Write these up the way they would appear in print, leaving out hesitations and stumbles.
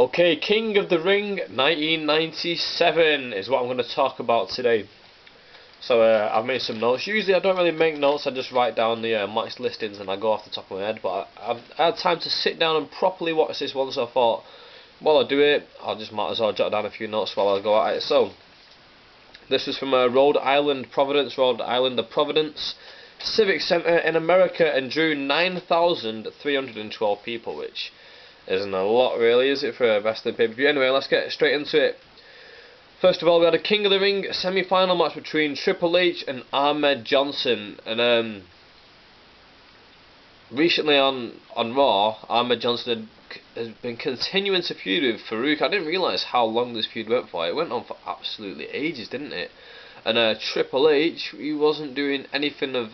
Okay, King of the Ring 1997 is what I'm going to talk about today. So I've made some notes. Usually I don't really make notes, I just write down the match listings and I go off the top of my head. But I've had time to sit down and properly watch this one, so I thought, while I do it, I just might as well jot down a few notes while I go at it. So, this was from Rhode Island, of Providence Civic Center in America, and drew 9,312 people, which isn't a lot really, is it, for a wrestling pay-per-view? Anyway, let's get straight into it. First of all, we had a King of the Ring semi-final match between Triple H and Ahmed Johnson, and recently on Raw, Ahmed Johnson has been continuing to feud with Farouk. I didn't realise how long this feud went for. It went on for absolutely ages, didn't it? And Triple H, he wasn't doing anything of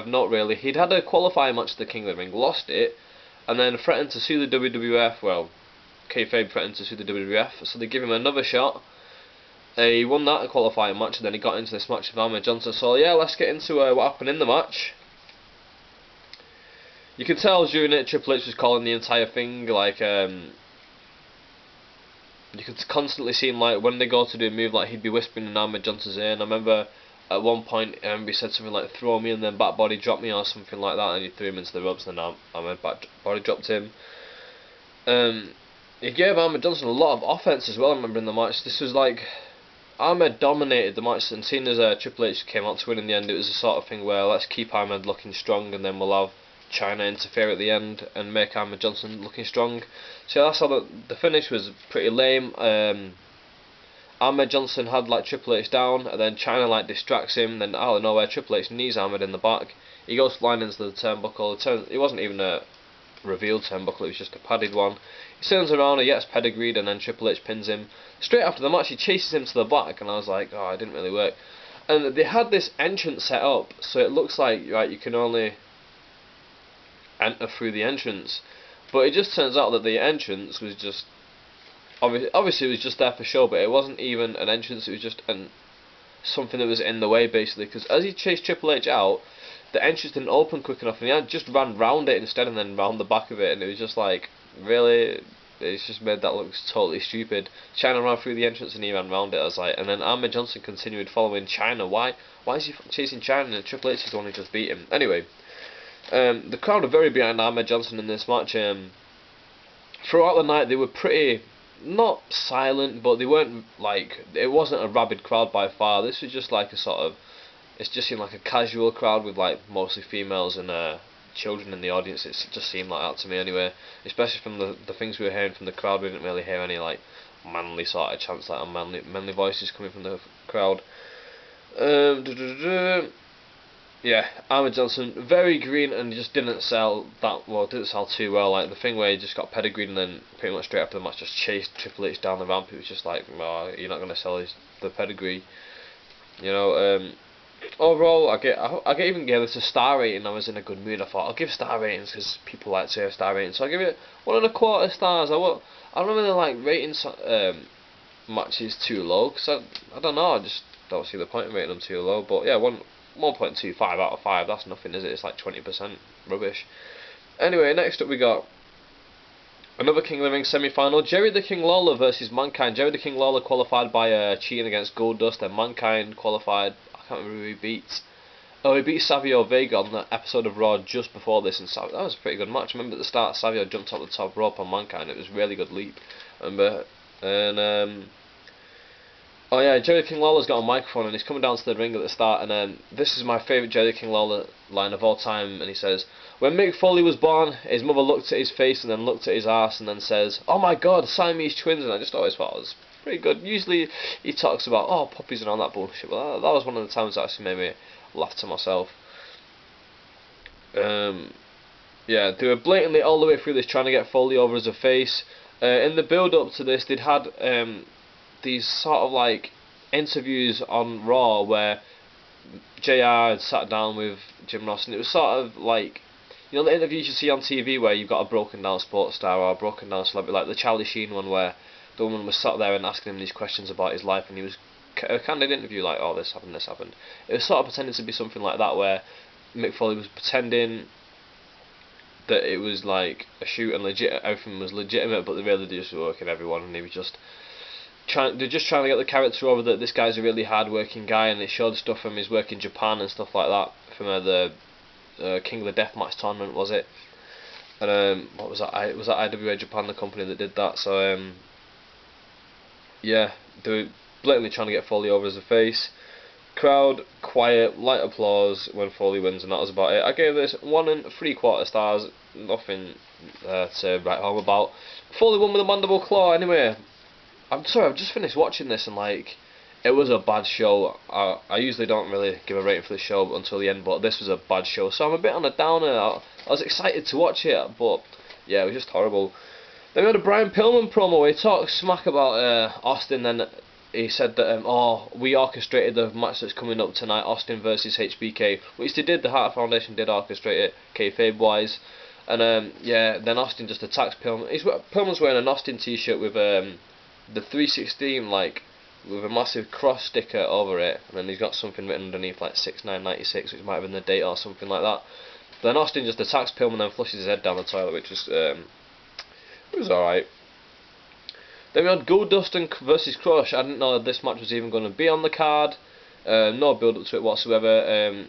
note really. He'd had a qualifying match at the King of the Ring, lost it, and then threatened to sue the WWF. Well, kayfabe threatened to sue the WWF, so they give him another shot. He won that qualifying match, and then he got into this match with Ahmed Johnson. So yeah, let's get into what happened in the match. You can tell during it, Triple H was calling the entire thing, like, you could constantly see him, like, when they go to do a move, like, he'd be whispering in Ahmed Johnson's ear, and I remember at one point, he said something like, throw me, and then back body drop me, or something like that, and he threw him into the ropes, and then Ahmed back body dropped him. He gave Ahmed Johnson a lot of offense as well, I remember, in the match. This was like, Ahmed dominated the match, and seeing as Triple H came out to win in the end, it was the sort of thing where, let's keep Ahmed looking strong, and then we'll have China interfere at the end and make Ahmed Johnson looking strong. So that's how the finish was pretty lame. Ahmed Johnson had like Triple H down, and then China like distracts him. Then out of nowhere, Triple H knees Ahmed in the back. He goes flying into the turnbuckle. It wasn't even a revealed turnbuckle; it was just a padded one. He turns around, he gets pedigreed, and then Triple H pins him. Straight after the match, he chases him to the back, and I was like, oh, it didn't really work. And they had this entrance set up, so it looks like, right, you can only enter through the entrance, but it just turns out that the entrance was just obviously it was just there for show, but it wasn't even an entrance. It was just something that was in the way, basically, because as he chased Triple H out, the entrance didn't open quick enough, and he just ran round it instead, and then round the back of it, and it was just like, really, it's just made that look totally stupid. China ran through the entrance and he ran round it. I was like, and then Ahmed Johnson continued following China. Why is he chasing China? And Triple H is the one who just beat him. Anyway, the crowd are very behind Ahmed Johnson in this match. Throughout the night, they were pretty, not silent, but they weren't like, it wasn't a rabid crowd by far. This was just like a sort of, it just seemed like a casual crowd with like mostly females and children in the audience. It just seemed like that to me anyway. Especially from the things we were hearing from the crowd, we didn't really hear any like manly sort of chants, like manly voices coming from the crowd. Yeah, Ahmed Johnson, very green, and just didn't sell that well, didn't sell too well. Like the thing where he just got pedigreed and then pretty much straight after the match just chased Triple H down the ramp. It was just like, oh, you're not going to sell the pedigree. You know, overall, I even gave this a star rating. I was in a good mood. I thought, I'll give star ratings because people like to have star ratings. So I give it 1.25 stars. I don't really like rating matches too low, because I don't know, I just don't see the point in rating them too low. But yeah, 1.25 out of 5, that's nothing, is it? It's like 20% rubbish. Anyway, next up we got another King of the Ring semi-final. Jerry the King Lawler versus Mankind. Jerry the King Lawler qualified by cheating against Goldust, and Mankind qualified, I can't remember who he beat. Oh, he beat Savio Vega on the episode of Raw just before this, and that was a pretty good match. I remember at the start, Savio jumped off the top rope on Mankind. It was a really good leap. Oh yeah, Jerry King Lawler's got a microphone and he's coming down to the ring at the start, and this is my favourite Jerry King Lawler line of all time, and he says, when Mick Foley was born, his mother looked at his face and then looked at his ass and then says, oh my god, Siamese twins, and I just always thought it was pretty good. Usually he talks about, oh, puppies and all that bullshit, but that was one of the times that actually made me laugh to myself. Yeah, they were blatantly all the way through this trying to get Foley over as a face. In the build up to this, they'd had these sort of like interviews on Raw where JR had sat down with Jim Ross, and it was sort of like, you know, the interviews you see on TV where you've got a broken down sports star or a broken down celebrity, like the Charlie Sheen one where the woman was sat there and asking him these questions about his life, and he was a candid interview, like, oh, this happened. It was sort of pretending to be something like that, where Mick Foley was pretending that it was like a shoot and legit, everything was legitimate, but they really just were working everyone, and they were just they're just trying to get the character over that this guy's a really hard working guy, and it showed stuff from his work in Japan and stuff like that from the King of the Deathmatch tournament, was it? And what was that? Was that IWA Japan, the company that did that? So yeah, they were blatantly trying to get Foley over as a face. Crowd quiet, light applause when Foley wins, and that was about it. I gave this 1 3/4 stars. Nothing to write home about. Foley won with a mandible claw. Anyway, I'm sorry, I've just finished watching this and like, it was a bad show. I usually don't really give a rating for the show until the end, but this was a bad show, so I'm a bit on a downer. I was excited to watch it, but yeah, it was just horrible. Then we had a Brian Pillman promo. He talked smack about Austin, then he said that oh, we orchestrated the match that's coming up tonight, Austin versus HBK, which they did. The Hart Foundation did orchestrate it, kayfabe wise, and yeah, then Austin just attacks Pillman. Pillman's wearing an Austin t-shirt with the 316 like with a massive cross sticker over it, and then he's got something written underneath like 6996, which might have been the date or something like that. Then Austin just attacks Pillman, then flushes his head down the toilet, which was it was alright. Then we had Goldust versus Crush. I didn't know this match was even going to be on the card. No build up to it whatsoever.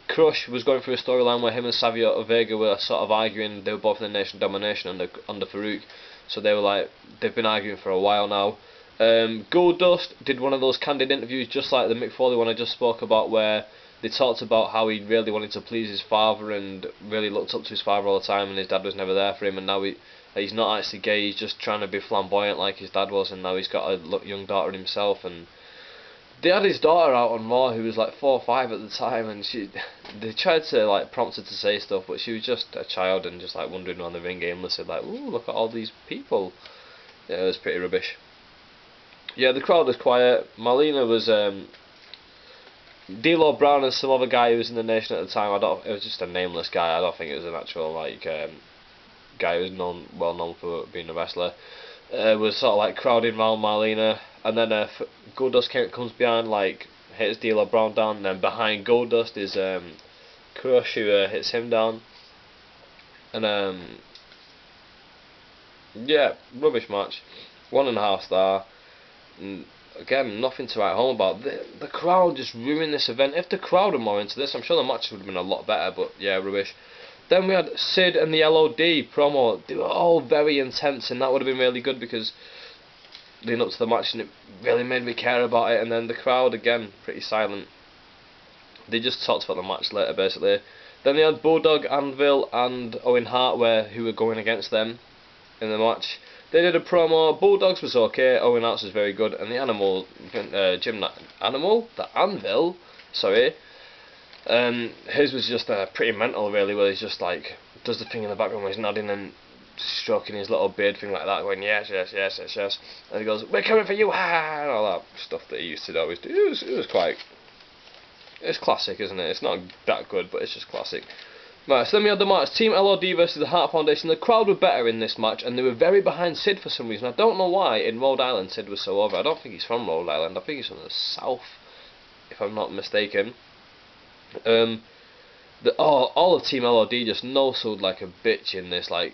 Crush was going through a storyline where him and Savio Vega were sort of arguing. They were both in the Nation Domination under Farouk, so they were like, they've been arguing for a while now. Goldust did one of those candid interviews, just like the Mick Foley one I just spoke about, where they talked about how he really wanted to please his father and really looked up to his father all the time, and his dad was never there for him, and now he's not actually gay, he's just trying to be flamboyant like his dad was, and now he's got a young daughter himself. And they had his daughter out on Raw, who was like 4 or 5 at the time, and they tried to like prompt her to say stuff, but she was just a child and just like wandering around the ring aimlessly, like, ooh, look at all these people. Yeah, it was pretty rubbish. Yeah, the crowd was quiet. Marlena was D'Lo Brown and some other guy who was in the Nation at the time. It was just a nameless guy. I don't think it was an actual like guy who was well known for being a wrestler. Was sort of like crowding around Marlena, and then Goldust comes behind, like hits D'Lo Brown down, and then behind Goldust is Crush, who hits him down, and yeah, rubbish match. 1.5 star. And again, nothing to write home about. The crowd just ruined this event. If the crowd were more into this, I'm sure the match would have been a lot better, but yeah, rubbish. Then we had Sid and the LOD promo. They were all very intense, and that would have been really good because leading up to the match, and it really made me care about it. And then the crowd, again, pretty silent. They just talked about the match later, basically. Then they had Bulldog, Anvil, and Owen Hart, who were going against them in the match. They did a promo. Bulldogs was okay, Owen Hart's was very good, and the Anvil, sorry, his was just pretty mental, really, where he's just like does the thing in the background where he's nodding and stroking his little beard thing like that, going yes, yes, yes, yes, yes, and he goes, "We're coming for you," and all that stuff that he used to always do. It was quite, it's classic, isn't it? It's not that good, but it's just classic. Right, so then we had the match, Team LOD versus the Hart Foundation. The crowd were better in this match, and they were very behind Sid for some reason. I don't know why in Rhode Island Sid was so over. I don't think he's from Rhode Island. I think he's from the south, if I'm not mistaken. All of Team LOD just no-sold like a bitch in this. Like,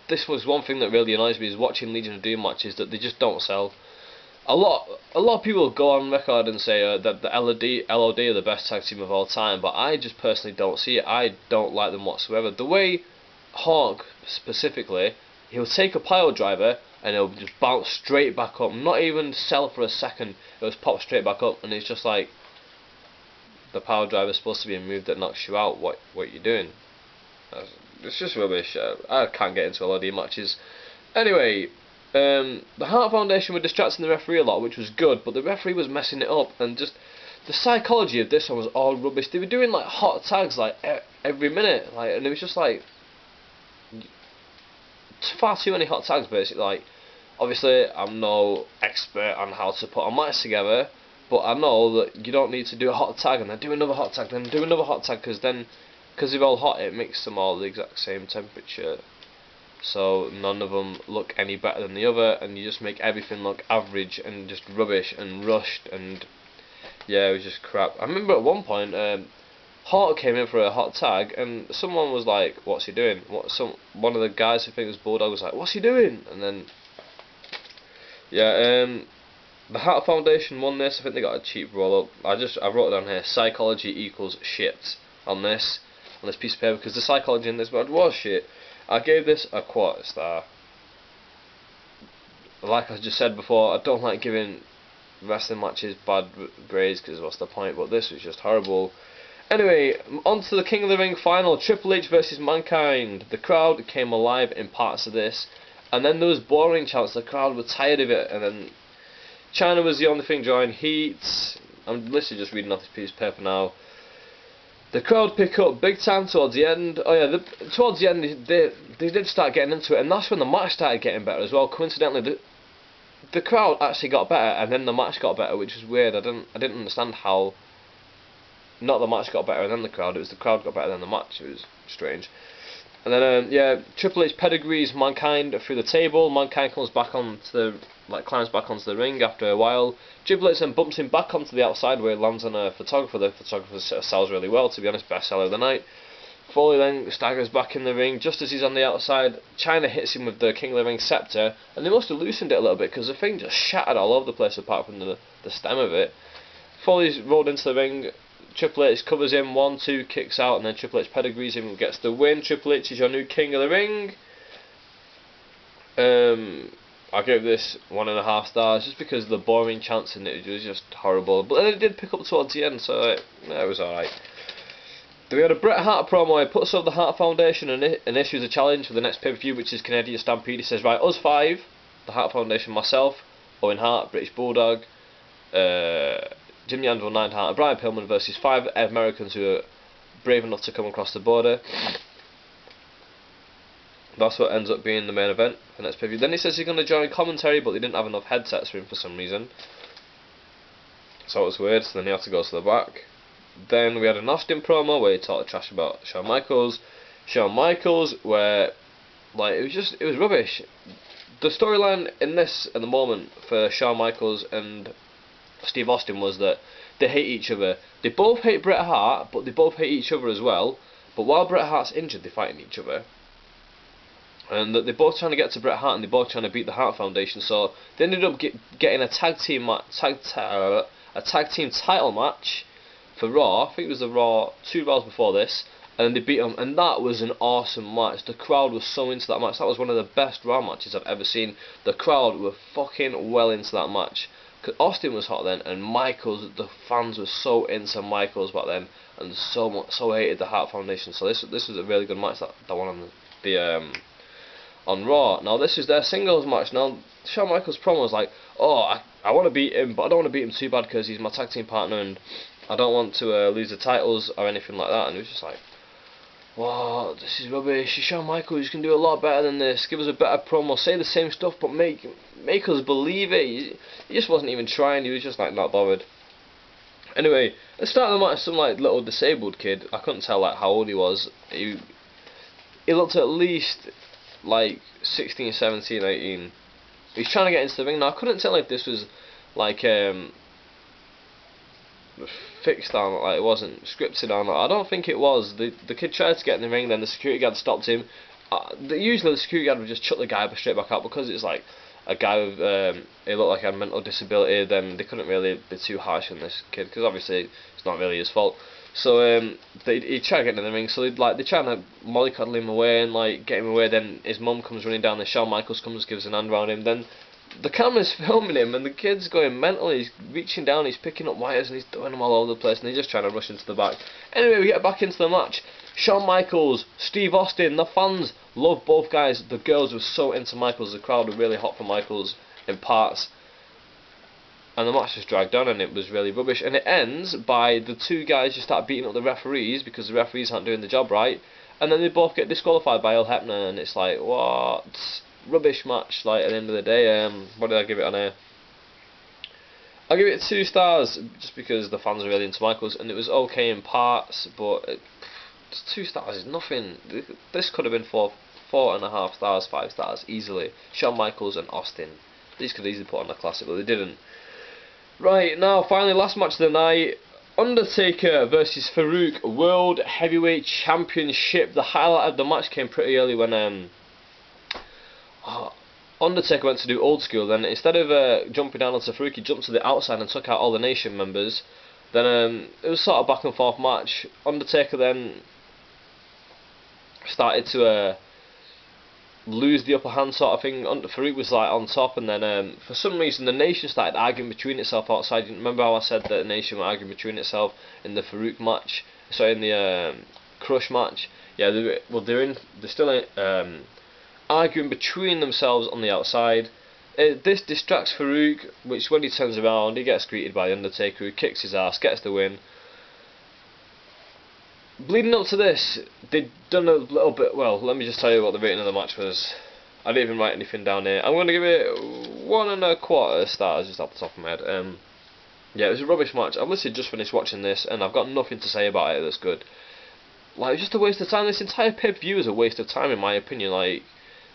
this was one thing that really annoys me, is watching Legion of Doom matches, that they just don't sell. A lot of people go on record and say that the LOD are the best tag team of all time, but I just personally don't see it. I don't like them whatsoever. The way Hawk, specifically, he'll take a pile driver and he'll just bounce straight back up, not even sell for a second, it'll just pop straight back up, and it's just like, the power driver is supposed to be a move that knocks you out. What are you doing? It's just rubbish. I can't get into LOD matches. Anyway, the Hart Foundation were distracting the referee a lot, which was good, but the referee was messing it up, and just the psychology of this one was all rubbish. They were doing like hot tags like every minute, like, and it was just like far too many hot tags, basically. Like, obviously, I'm no expert on how to put a match together, but I know that you don't need to do a hot tag and then do another hot tag, then do another hot tag, because they're all hot, it makes them all the exact same temperature. So none of them look any better than the other, and you just make everything look average and just rubbish and rushed, and yeah, it was just crap. I remember at one point Hart came in for a hot tag, and someone was like, "What's he doing?" One of the guys, I think it was Bulldog, was like, "What's he doing?" And then, yeah, the Hart Foundation won this. I think they got a cheap roll up. I wrote it down here: psychology equals shit on this piece of paper, because the psychology in this match was shit. I gave this a quarter star. Like I just said before, I don't like giving wrestling matches bad grades, because what's the point? But this was just horrible. Anyway, on to the King of the Ring final, Triple H versus Mankind. The crowd came alive in parts of this, and then there was boring chants. The crowd were tired of it, and then China was the only thing drawing heat. I'm literally just reading off this piece of paper now. The crowd pick up big time towards the end. Oh yeah, towards the end they did start getting into it, and that's when the match started getting better as well. Coincidentally, the crowd actually got better, and then the match got better, which was weird. I didn't understand how. Not the match got better and then the crowd. It was the crowd got better than the match. It was strange. And then yeah, Triple H pedigrees Mankind through the table. Mankind comes back onto climbs back onto the ring after a while. Triple H then bumps him back onto the outside where he lands on a photographer. The photographer sells really well, to be honest, bestseller of the night. Foley then staggers back in the ring just as he's on the outside. China hits him with the King of the Ring scepter, and they must have loosened it a little bit because the thing just shattered all over the place apart from the stem of it. Foley's rolled into the ring. Triple H covers him, 1-2, kicks out, and then Triple H pedigrees him and gets the win. Triple H is your new King of the Ring. I gave this 1.5 stars just because the boring chants in it was just horrible. But then it did pick up towards the end, so yeah, it was alright. Then we had a Bret Hart promo. He puts up the Hart Foundation and issues a challenge for the next pay-per-view, which is Canadian Stampede. He says, right, us 5, the Hart Foundation, myself, Owen Hart, British Bulldog, Jimmy Anvil, Neidhart, and Brian Pillman versus 5 Americans who are brave enough to come across the border. That's what ends up being the main event for the next pay-per-view. Then he says he's going to join commentary, but they didn't have enough headsets for him for some reason. So it was weird, so then he had to go to the back. Then we had an Austin promo where he talked trash about Shawn Michaels. Shawn Michaels, where it was rubbish. The storyline in this at the moment for Shawn Michaels and Steve Austin was that they hate each other. They both hate Bret Hart, but they both hate each other as well. But while Bret Hart's injured, they're fighting each other. And they're both trying to get to Bret Hart, and they're both trying to beat the Hart Foundation. So they ended up getting a tag team title match for Raw. I think it was the Raw 2 Raws before this, and they beat them. And that was an awesome match. The crowd was so into that match. That was one of the best Raw matches I've ever seen. The crowd were fucking well into that match. Austin was hot then, and Michaels, the fans were so into Michaels back then, and so hated the Hart Foundation. So this was a really good match, that one on the on Raw. Now this is their singles match. Now Shawn Michaels' promo was like, "Oh, I want to beat him, but I don't want to beat him too bad because he's my tag team partner, and I don't want to lose the titles or anything like that." And it was just like, "Wow, this is rubbish. Shawn Michaels, you can do a lot better than this. Give us a better promo. Say the same stuff, but make us believe it." He just wasn't even trying. He was just like not bothered. Anyway, let's start the match. Some little disabled kid. I couldn't tell how old he was. He looked at least 16, 17, 18. He's trying to get into the ring. Now I couldn't tell if this was fixed on, it wasn't scripted on. I don't think it was. The kid tried to get in the ring, then the security guard stopped him. Usually the security guard would just chuck the guy straight back out, because it's like a guy with he looked like he had a mental disability. Then they couldn't really be too harsh on this kid, because obviously it's not really his fault. So he tried getting in the ring. So they're trying to mollycoddle him away and get him away. Then his mum comes running down. And Shawn Michaels comes, gives an hand round him. Then the camera's filming him, and the kid's going mental. He's reaching down, he's picking up wires, and he's throwing them all over the place. And he's just trying to rush into the back. Anyway, we get back into the match. Shawn Michaels, Steve Austin. The fans love both guys. The girls were so into Michaels. The crowd were really hot for Michaels in parts. And the match just dragged on, and it was really rubbish. And it ends by the two guys just start beating up the referees because the referees aren't doing the job right. And then they both get disqualified by Earl Hebner, and it's like, what? Rubbish match, at the end of the day. What did I give it on here? I'll give it 2 stars, just because the fans are really into Michaels, and it was okay in parts, but 2 stars is nothing. This could have been 4.5 stars, 5 stars, easily. Shawn Michaels and Austin. These could easily put on a classic, but they didn't. Right, now, finally, last match of the night. Undertaker versus Farouk World Heavyweight Championship. The highlight of the match came pretty early when Undertaker went to do old school. Then instead of jumping down onto Farouk, he jumped to the outside and took out all the Nation members. Then it was sort of back and forth match. Undertaker then started to lose the upper hand sort of thing. Farouk was like on top, and then for some reason the Nation started arguing between itself outside. Remember how I said that the Nation were arguing between itself in the Farouk match? So in the Crush match, yeah, they're still arguing between themselves on the outside. This distracts Farouk, which when he turns around, he gets greeted by the Undertaker, who kicks his ass, gets the win. Leading up to this, they'd done a little bit. Well, let me just tell you what the rating of the match was. I didn't even write anything down here. I'm going to give it 1.25 stars, just off the top of my head. Yeah, it was a rubbish match. I've literally just finished watching this, and I've got nothing to say about it that's good. Like, it's just a waste of time. This entire pay-per-view is a waste of time, in my opinion. Like,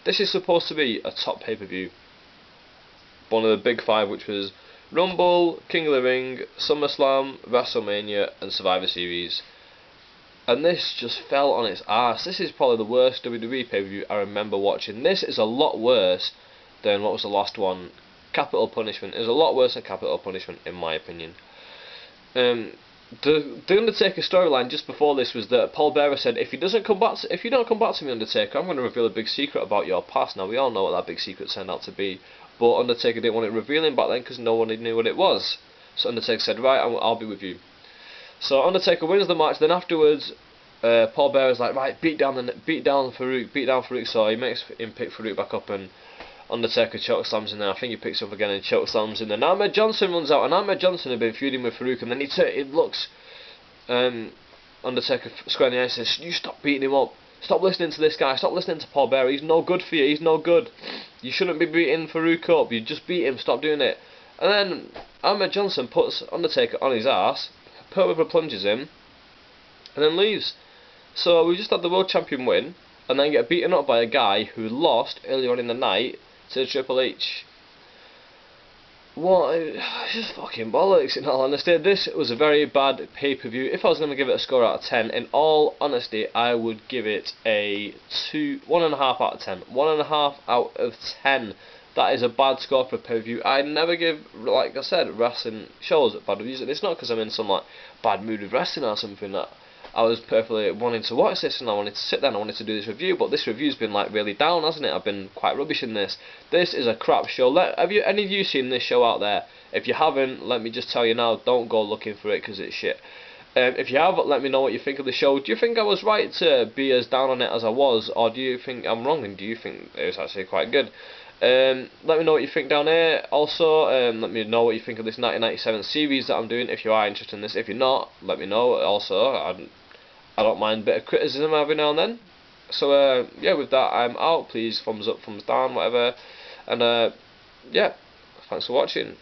this is supposed to be a top pay-per-view. One of the big five, which was Rumble, King of the Ring, SummerSlam, WrestleMania, and Survivor Series. And this just fell on its arse. This is probably the worst WWE pay-per-view I remember watching. This is a lot worse than what was the last one. Capital Punishment is a lot worse than Capital Punishment, in my opinion. The Undertaker storyline just before this was that Paul Bearer said, if you don't come back to me, Undertaker, I'm going to reveal a big secret about your past. Now we all know what that big secret turned out to be, but Undertaker didn't want it revealing back then because no one knew what it was. So Undertaker said, right, I'll be with you. So Undertaker wins the match. Then afterwards, Paul Bearer's like, right, beat down Farouk. So he makes him pick Farouk back up, and Undertaker chokeslams in there. I think he picks up again and chokeslams in there. And Ahmed Johnson runs out, and Ahmed Johnson had been feuding with Farouk, and then it looks Undertaker square in the eye and says, you stop beating him up. Stop listening to this guy. Stop listening to Paul Bearer. He's no good for you. He's no good. You shouldn't be beating Farouk up. You just beat him. Stop doing it. And then Ahmed Johnson puts Undertaker on his ass, purposely plunges him, and then leaves. So we just had the world champion win, and then get beaten up by a guy who lost earlier on in the night to Triple H. What? It's just fucking bollocks, in all honesty. This was a very bad pay-per-view. If I was going to give it a score out of 10, in all honesty, I would give it a 1.5 out of 10. 1.5 out of 10. That is a bad score for a pay-per-view. I never give, like I said, wrestling shows bad reviews. And it's not because I'm in some like bad mood with wrestling or something. That I was perfectly wanting to watch this and I wanted to sit there and I wanted to do this review. But this review's been like really down, hasn't it? I've been quite rubbish in this. This is a crap show. Have any of you seen this show out there? If you haven't, let me just tell you now, don't go looking for it because it's shit. If you have, let me know what you think of the show. Do you think I was right to be as down on it as I was, or do you think I'm wrong and do you think it was actually quite good? Let me know what you think down here. Also, let me know what you think of this 1997 series that I'm doing if you are interested in this. If you're not, let me know. Also, I don't mind a bit of criticism every now and then. So yeah, with that, I'm out. Please thumbs up, thumbs down, whatever. And yeah, thanks for watching.